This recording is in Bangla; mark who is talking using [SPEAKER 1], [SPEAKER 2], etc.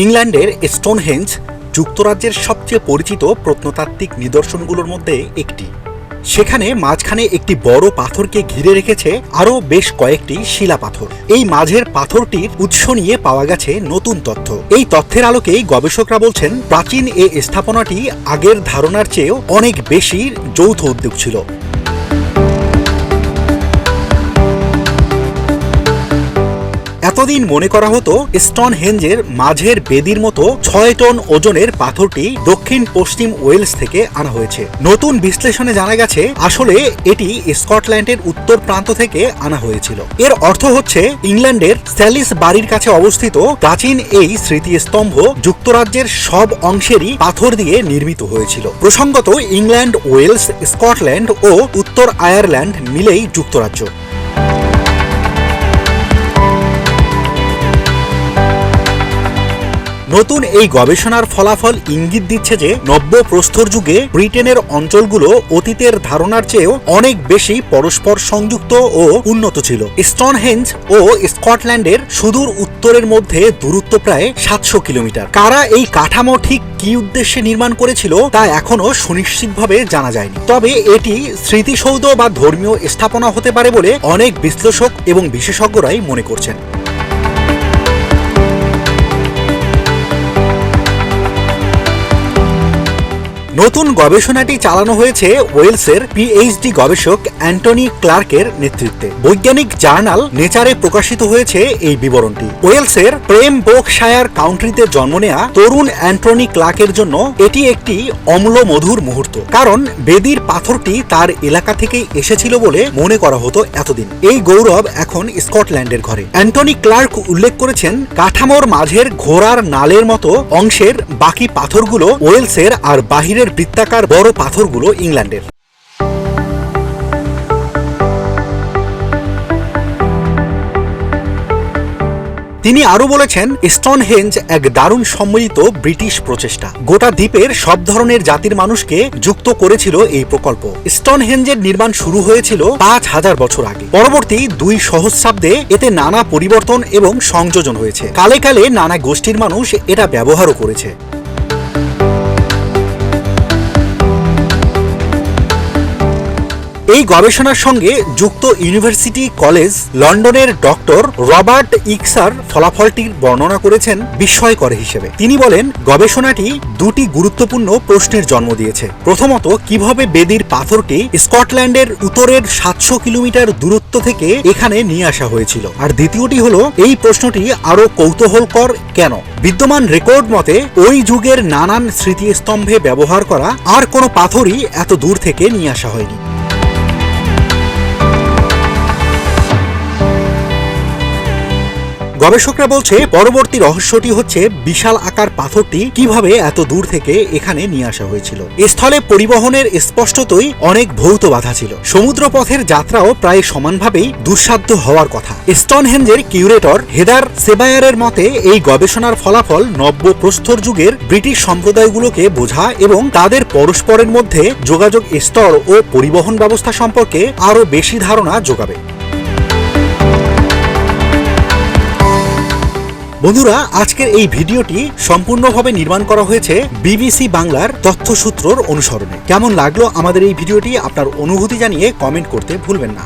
[SPEAKER 1] ইংল্যান্ডের স্টোনহেঞ্জ যুক্তরাজ্যের সবচেয়ে পরিচিত প্রত্নতাত্ত্বিক নিদর্শনগুলোর মধ্যে একটি। সেখানে মাঝখানে একটি বড় পাথরকে ঘিরে রেখেছে আরও বেশ কয়েকটি শিলা পাথর। এই মাঝের পাথরটির উৎস নিয়ে পাওয়া গেছে নতুন তথ্য। এই তথ্যের আলোকেই গবেষকরা বলছেন প্রাচীন এই স্থাপনাটি আগের ধারণার চেয়েও অনেক বেশি যৌথ উদ্যোগ ছিল। এতদিন মনে করা হতো স্টোনহেঞ্জের মাঝের বেদির মতো 6 টন ওজনের পাথরটি দক্ষিণ পশ্চিম ওয়েলস থেকে আনা হয়েছে। নতুন বিশ্লেষণে জানা গেছে আসলে এটি স্কটল্যান্ডের উত্তর প্রান্ত থেকে আনা হয়েছিল। এর অর্থ হচ্ছে ইংল্যান্ডের স্যালিস বাড়ির কাছে অবস্থিত প্রাচীন এই স্মৃতিস্তম্ভ যুক্তরাজ্যের সব অংশেরই পাথর দিয়ে নির্মিত হয়েছিল। প্রসঙ্গত ইংল্যান্ড, ওয়েলস, স্কটল্যান্ড ও উত্তর আয়ারল্যান্ড মিলেই যুক্তরাজ্য। নতুন এই গবেষণার ফলাফল ইঙ্গিত দিচ্ছে যে নব্য প্রস্তর যুগে ব্রিটেনের অঞ্চলগুলো অতীতের ধারণার চেয়েও অনেক বেশি পরস্পর সংযুক্ত ও উন্নত ছিল। স্টোনহেঞ্জ ও স্কটল্যান্ডের সুদূর উত্তরের মধ্যে দূরত্ব প্রায় 700 কিলোমিটার। কারা এই কাঠামো ঠিক কি উদ্দেশ্যে নির্মাণ করেছিল তা এখনো সুনিশ্চিতভাবে জানা যায়নি। তবে এটি স্মৃতিসৌধ বা ধর্মীয় স্থাপনা হতে পারে বলে অনেক বিশ্লেষক এবং বিশেষজ্ঞরাই মনে করছেন। নতুন গবেষণাটি চালানো হয়েছে ওয়েলসের পিএইচডি গবেষক অ্যান্টনি ক্লার্কের নেতৃত্বে। বৈজ্ঞানিক জার্নাল নেচারে প্রকাশিত হয়েছে এই বিবরণটি। ওয়েলসের প্রেমবোকশায়ার কাউন্ট্রিতে জন্ম নেয়া তরুণ অ্যান্টনি ক্লার্কের জন্য এটি একটি অম্ল মধুর মুহূর্ত, কারণ বেদির পাথরটি তার এলাকা থেকেই এসেছিল বলে মনে করা হতো এতদিন। এই গৌরব এখন স্কটল্যান্ডের ঘরে। অ্যান্টনি ক্লার্ক উল্লেখ করেছেন কাঠামোর মাঝের ঘোড়ার নালের মতো অংশের বাকি পাথরগুলো ওয়েলসের আর বাহিরের বৃত্তাকার বড় পাথরগুলো ইংল্যান্ডের। তিনি আরো বলেছেন স্টোনহেঞ্জ এক দারুণ সম্মিলিত ব্রিটিশ প্রচেষ্টা। গোটা দ্বীপের সব ধরনের জাতির মানুষকে যুক্ত করেছিল এই প্রকল্প। স্টোনহেঞ্জের নির্মাণ শুরু হয়েছিল 5000 বছর আগে। পরবর্তী 2 সহস্রাব্দে এতে নানা পরিবর্তন এবং সংযোজন হয়েছে। কালে কালে নানা গোষ্ঠীর মানুষ এটা ব্যবহারও করেছে। এই গবেষণার সঙ্গে যুক্ত ইউনিভার্সিটি কলেজ লন্ডনের ডক্টর রবার্ট ইকসার ফলাফলটির বর্ণনা করেছেন বিস্ময়কর হিসেবে। তিনি বলেন গবেষণাটি 2টি গুরুত্বপূর্ণ প্রশ্নের জন্ম দিয়েছে। প্রথমত, কিভাবে বেদির পাথরটি স্কটল্যান্ডের উত্তরের 700 কিলোমিটার দূরত্ব থেকে এখানে নিয়ে আসা হয়েছিল, আর দ্বিতীয়টি হলো এই প্রশ্নটি আরো কৌতূহলকর কেন বিদ্যমান রেকর্ড মতে ওই যুগের নানান স্মৃতিস্তম্ভে ব্যবহার করা আর কোনো পাথরই এত দূর থেকে নিয়ে আসা হয়নি। গবেষকরা বলছে পরবর্তী রহস্যটি হচ্ছে বিশাল আকার পাথরটি কিভাবে এত দূর থেকে এখানে নিয়ে আসা হয়েছিল। স্থলে পরিবহনের স্পষ্টতই অনেক ভৌত বাধা ছিল। সমুদ্র পথের যাত্রাও প্রায় সমানভাবেই দুঃসাধ্য হওয়ার কথা। স্টোনহেঞ্জের কিউরেটর হেদার সেবায়ারের মতে এই গবেষণার ফলাফল নব্য প্রস্তর যুগের ব্রিটিশ সম্প্রদায়গুলোকে বোঝা এবং তাদের পরস্পরের মধ্যে যোগাযোগ স্তর ও পরিবহন ব্যবস্থা সম্পর্কে আরো বেশি ধারণা যোগাবে। বন্ধুরা, আজকের এই ভিডিওটি সম্পূর্ণভাবে নির্মাণ করা হয়েছে বিবিসি বাংলার তথ্যসূত্রর অনুসরণে। কেমন লাগলো আমাদের এই ভিডিওটি আপনার অনুভূতি জানিয়ে কমেন্ট করতে ভুলবেন না।